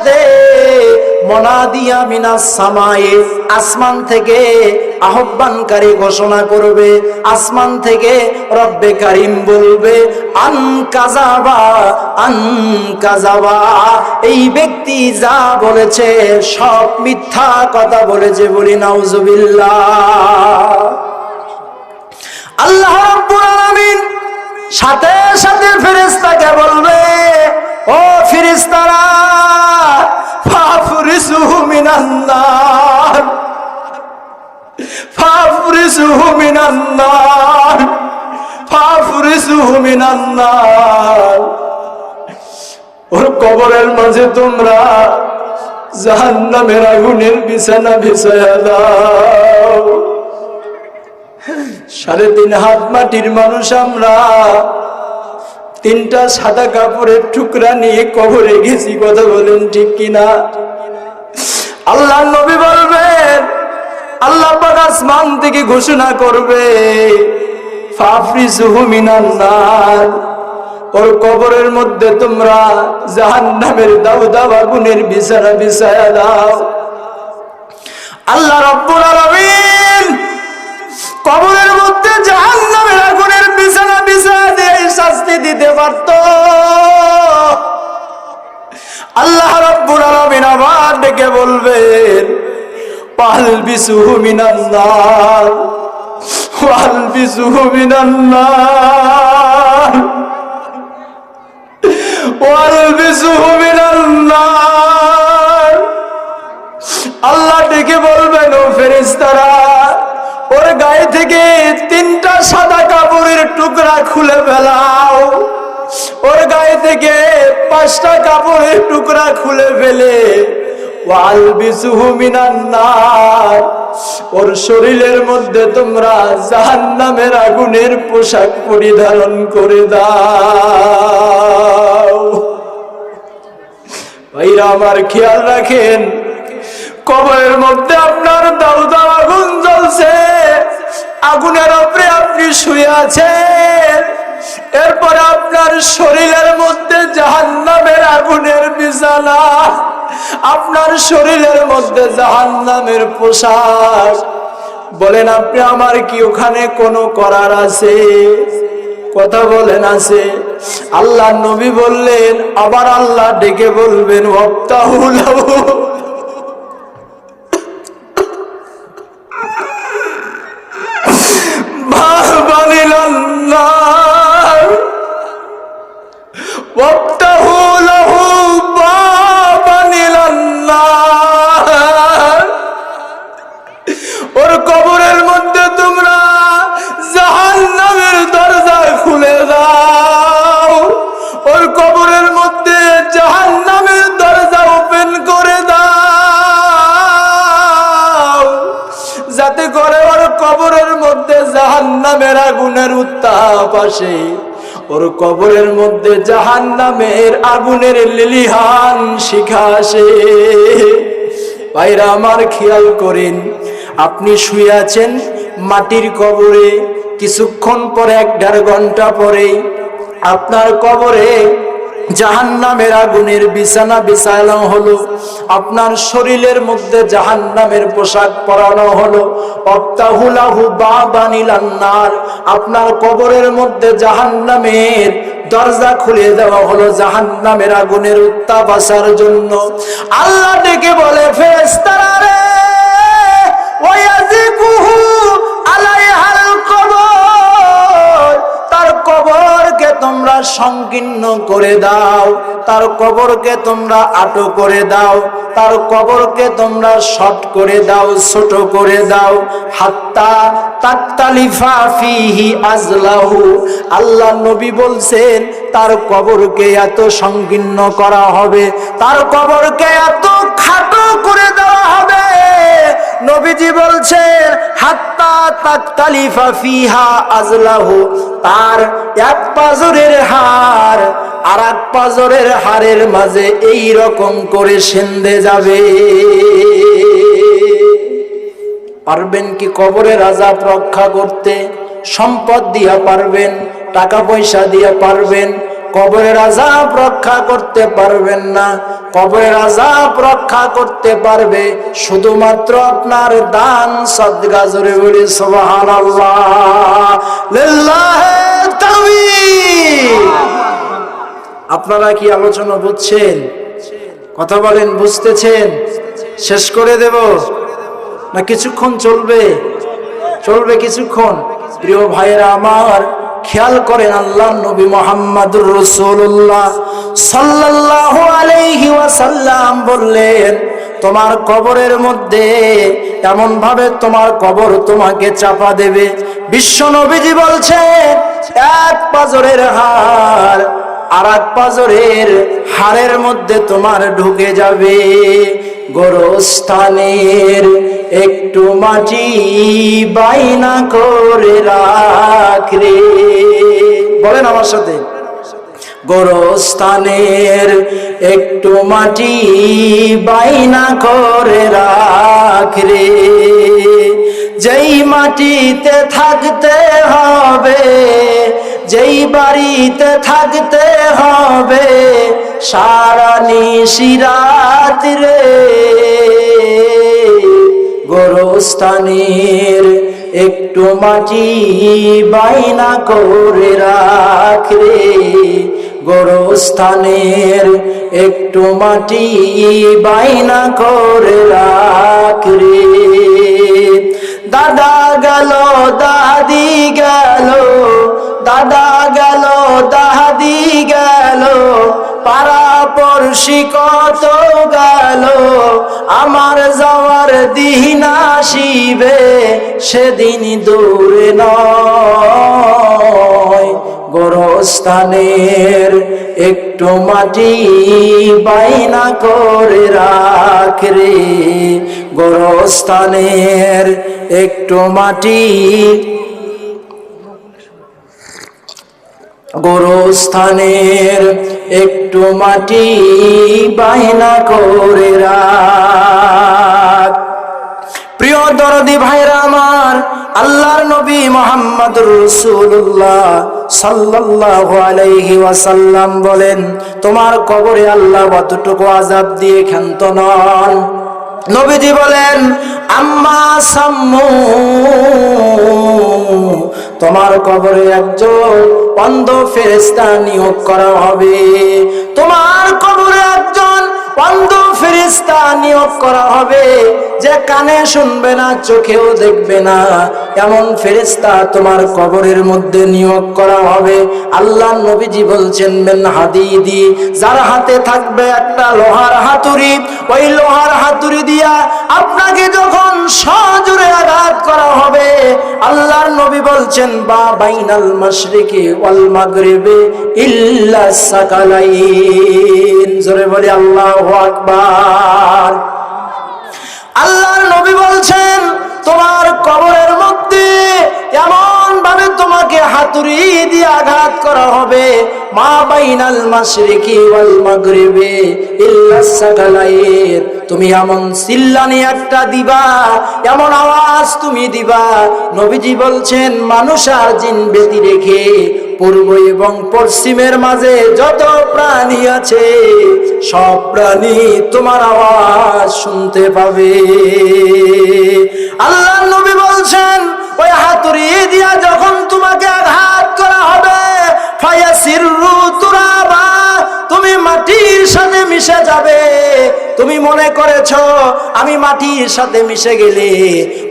সাথে মুনাদিয়া মিনাস সামায়ে, আসমান থেকে আহ্বানকারী ঘোষণা করবে, আসমান থেকে রব্বে কারীম বলবে আন কাযাবা আন কাযাবা, এই ব্যক্তি যা বলেছে সব মিথ্যা কথা বলেছে, বলি নাউজুবিল্লাহ। আল্লাহ রাব্বুল আলামিন সাথে সাথে ফেরেশতাকে বলবে, ও ফেরেশতারা, ফাফরিসুহু মিনান নার, ফাফরিসুহু মিনান নার, ফাফরিসুহু মিনান নার। ওর কবরের মাঝে তোমরা জাহান্নামের আগুনের বিছানা বিছায়া দাও। 3.5 হাত মাটির মানুষ আমরা, 3টা সাদা কাপড়ের টুকরা নিয়ে কবরে গেছি, কথা বলেন ঠিক কিনা? আল্লাহ নবী বলবেন, আল্লাহ পাক আসমান থেকে ঘোষণা করবে ফাফরিসুহু মিনান নার, ওর কবরের মধ্যে তোমরা জাহান্নামের দাউ দাউ আগুনের বিছানা বিছায়া দাও। আল্লাহ রাব্বুল আলামিন কবরের মধ্যে জাহান্নামের আগুনের বিছানা বিছায়া দিয়ে শাস্তি দিতে পারত। আল্লাহ রাব্বুল আলামিন আবার ডেকে বলবেন ওয়ালবিসুহু মিনান নার, ওয়ালবিসুহু মিনান নার, ওয়ালবিসুহু মিনান নার। আল্লাহ ডেকে বলবেন, ও ফেরেশতারা, ওর গায়ে থেকে 3টা সাদা কাপড়ের টুকরা খুলে ফেলাও, ওর গায়ে থেকে 5টা কাপড়ের টুকরা খুলে ফেলে ওয়ালবিসুহু মিনান নার, ওর শরীরের মধ্যে তোমরা জাহান্নামের আগুনের পোশাক পরিধারণ করে দাও। ভাইরা আমার, খেয়াল রাখেন, কবরের মধ্যে আপনার দাউ দাউ আগুন জ্বলছে, আগুনের উপরে আপনি শুয়ে আছেন, এরপরে আপনার শরীরের মধ্যে জাহান্নামের আগুনের বিছানা, আপনার শরীরের মধ্যে জাহান্নামের পোশাক। বলেন আপনি, আমার কি ওখানে কোনো করার আছে? কথা বলেন আছে? আল্লাহ নবী বললেন, আবার আল্লাহ ডেকে বলবেন ওয়াফতাহু লাহু, বাবানিলান নার, ওয়াফতাহু লাহু বাবানিলান নার। ওর কবরের মধ্যে তোমরা জাহান্নামের দরজা খুলে দাও, ওর কবরের মধ্যে জাহান্নামের দরজা ওপেন করে দাও, যাতে করে ওর কবরের মধ্যে জাহান্নামের আগুনের উত্তাপ আসে, ওর কবরের মধ্যে জাহান্নামের আগুনের লিলিহান শিখা আসে। ভাইরা আমার, খেয়াল করেন, আপনি শুয়ে আছেন মাটির কবরে, কিছুক্ষণ পরে 1-1.5 ঘন্টা পরে আপনার কবরে জাহান্নামের আগুনের বিছানা বিছানো হলো, আপনার শরীরের মধ্যে জাহান্নামের পোশাক পরানো হলো, ওয়াফতাহু লাহু বাবানিলান নার, আপনার কবরের মধ্যে জাহান্নামের দরজা খুলে দেওয়া হলো জাহান্নামের আগুনের উত্তাপ আসার জন্য। আল্লাহ ডেকে বলে, ফেরেশতারা রে, ওয়ায়াজিকুহু আলাইহাল কবর, তার কবরকে তোমরা সংকীর্ণ করে দাও, তার কবরকে তোমরা আটো করে দাও, তার কবরকে তোমরা শর্ট করে দাও, ছোট করে দাও, হাত্তা তাকতালিফা ফিহি আজলাহু। আল্লাহ নবী বলছেন তার কবরকে এত সংকীর্ণ করা হবে, তার কবরকে এত খাটো করে দেওয়া হবে, নবীজি বলছেন হাত্তা তাকতালিফা ফিহা আজলাহু, তার এক পাজরের হাড় আর এক পাজরের হাড়ের মাঝে এই রকম করে সেন্দে যাবে। পারবেন কি কবরের আযাব রক্ষা করতে? সম্পদ দিয়া পারবেন, টাকা পয়সা দিয়া পারবেন, কবরের আযাব রক্ষা করতে পারবেন না। কবরের আযাব রক্ষা করতে পারবে শুধুমাত্র আপনার দান সদকা। জোরে বলি সুবহানাল্লাহ, লিল্লাহি তাকবীর। আপনারা কি আলোচনা বুঝছেন? কথা বলেন, বুঝতেছেন? শেষ করে দেব না কিছুক্ষণ চলবে? চলবে কিছুক্ষণ। প্রিয় ভাইয়েরা আমার, খেয়াল করেন, আল্লাহ নবী মুহাম্মদুর রাসূলুল্লাহ সাল্লাল্লাহু আলাইহি ওয়াসাল্লাম বললেন, তোমার কবরের মধ্যে এমন ভাবে তোমার কবর তোমাকে চাপা দেবে। বিশ্ব নবীজি বলছেন, এক পাজরের হাড় আর এক পাজরের হাড়ের মধ্যে তোমার ঢুকে যাবে। গোরস্থানের একটু মাটি বাইনা করে রাখ রে। বলেন আমার সাথে, গোরস্থানের একটু মাটি বাইনা করে রাখ রে। যেই মাটিতে থাকতে হবে, যেই বাড়িতে থাকতে হবে সারা নিশিরাত রে। গোরস্থানের একটু মাটি বাইনা করে রাখ রে। গোরস্থানের একটু মাটি বাইনা করে রাখ রে। দাদা গেল দাদি গেল, দাদা গেল দাদি গেল, পাড়াপড়শি কত গেল, আমার যাওয়ার দিন আসিবে সেদিন দূরে নয়। গোরস্থানের একটু মাটি বাইনা করে রাখ রে। গোরস্থানের একটু মাটি, গোরস্থানের একটু মাটি বাইনা করে রাখ। প্রিয় দরদি ভাইরা আমার, আল্লাহর নবী মুহাম্মদুর রাসূলুল্লাহ সাল্লাল্লাহু আলাইহি ওয়াসাল্লাম বলেন, তোমার কবরে আল্লাহ কতটুকু আযাব দিয়ে ক্ষান্ত নন। নবীজি বলেন, আম্মা সাম্মু, তোমার কবরে একজন অন্ধ ফেরেশতা নিয়োগ করা হবে। তোমার কবরে একজন অন্ধ ফেরেশতা নিয়োগ করা হবে, যে কানে শুনবে না, চোখেও দেখবে না, এমন ফেরেশতা তোমার কবরের মধ্যে নিয়োগ করা হবে। আল্লাহ নবীজি বলছেন, মেন হাদিদি, যার হাতে থাকবে একটা লোহার হাতুড়ি, ওই লোহার হাতুড়ি দিয়া আপনাকে যখন সজোরে আঘাত করা হবে, আল্লাহর নবী বলছেন, বা বাইনাল মাশরিকি ওয়াল মাগরিবি ইল্লা সাকালাইন। জোরে বলি আল্লাহু আকবার। আল্লাহর নবী বলছেন, তোমার কবরের মধ্যে এমন ভাবে তোমাকে হাতুড়ি দিয়ে আঘাত করা হবে, মা বাইনাল মাশরিকি ওয়াল মাগরিবি ইল্লা সাকালাইন। তুমি এমন চিল্লানি একটা দিবা, এমন আওয়াজ তুমি দিবা, নবীজি বলছেন, মানুষ আর জিন ব্যতি রেখে পূর্ব এবং পশ্চিমের মাঝে যত প্রাণী আছে সব প্রাণী তোমার আওয়াজ শুনতে পাবে। আল্লাহর নবী বলছেন, ওই হাতুড়ি দিয়া যখন তোমাকে আঘাত করা হবে, ফায়াসিরু তুরাবা, তুমি মাটির সাথে মিশে যাবে। তুমি মনে করেছো আমি মাটির সাথে মিশে গেলে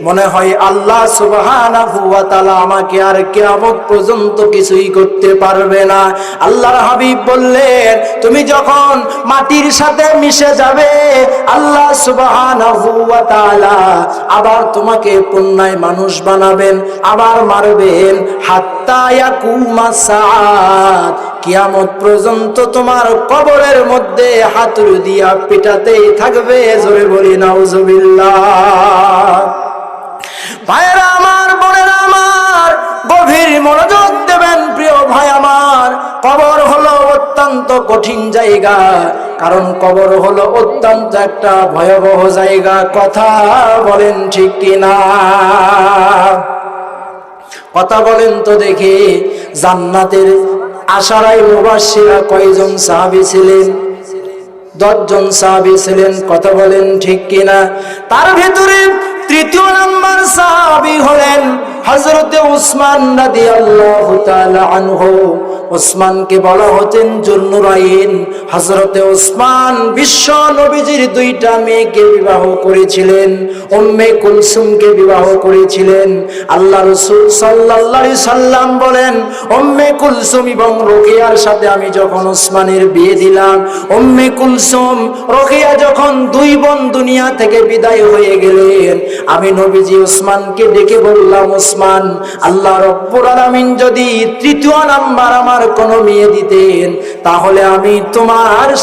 মনে হয় আল্লাহ সুবহানাহু ওয়া তাআলা আমাকে আর কিয়ামত পর্যন্ত কিছুই করতে পারবে না। আল্লাহর হাবিব বললেন, তুমি যখন মাটির সাথে মিশে যাবে, আল্লাহ সুবহানাহু ওয়া তাআলা আবার তোমাকে পুনরায় মানুষ বানাবেন, আবার মারবেন, হাত্তা ইয়াকুমা সাআত, কিয়ামত পর্যন্ত তোমার কবরের মধ্যে হাতুড়ি দিয়া পিটাতেই থাকবে। জোরে বলি নাউজুবিল্লাহ। ভাইরা আমার, বোনেরা আমার, গভীর মনোযোগ দেবেন প্রিয় ভাই আমার। কবর হলো অত্যন্ত কঠিন জায়গা, কারণ কবর হলো অত্যন্ত একটা ভয়াবহ জায়গা। কথা বলেন ঠিক কিনা? কথা বলেন তো দেখি। জান্নাতের আশারায়ে মুবাশশিরা কয়জন সাহাবী ছিলেন? 10 জন সাহাবী ছিলেন। কথা বলেন ঠিক কিনা? তার ভিতরে তৃতীয় নাম্বার সাহাবী হলেন হযরতে উসমান রাদিয়াল্লাহু তাআলা আনহু। উসমানকে বলা হতেন জুন্নুরাইন। হযরতে উসমান বিশ্ব নবীজির দুইটা মেয়েকে বিবাহ করেছিলেন। উম্মে কুলসুমকে বিবাহ করেছিলেন। আল্লাহ রাসূল সাল্লাল্লাহু আলাইহি সাল্লাম বলেন, উম্মে কুলসুম এবং রুকিয়ার সাথে আমি যখন উসমানের বিয়ে দিলাম, উম্মে কুলসুম রুকিয়া যখন দুই বোন দুনিয়া থেকে বিদায় হয়ে গেলেন, আমি নবীজি উসমানকে ডেকে বললাম, উসমান, আল্লাহ রব্বুল আলামিন যদি তৃতীয় নাম্বার আমার কোন মেয়ে দিতেন, তাহলে আমি তোমার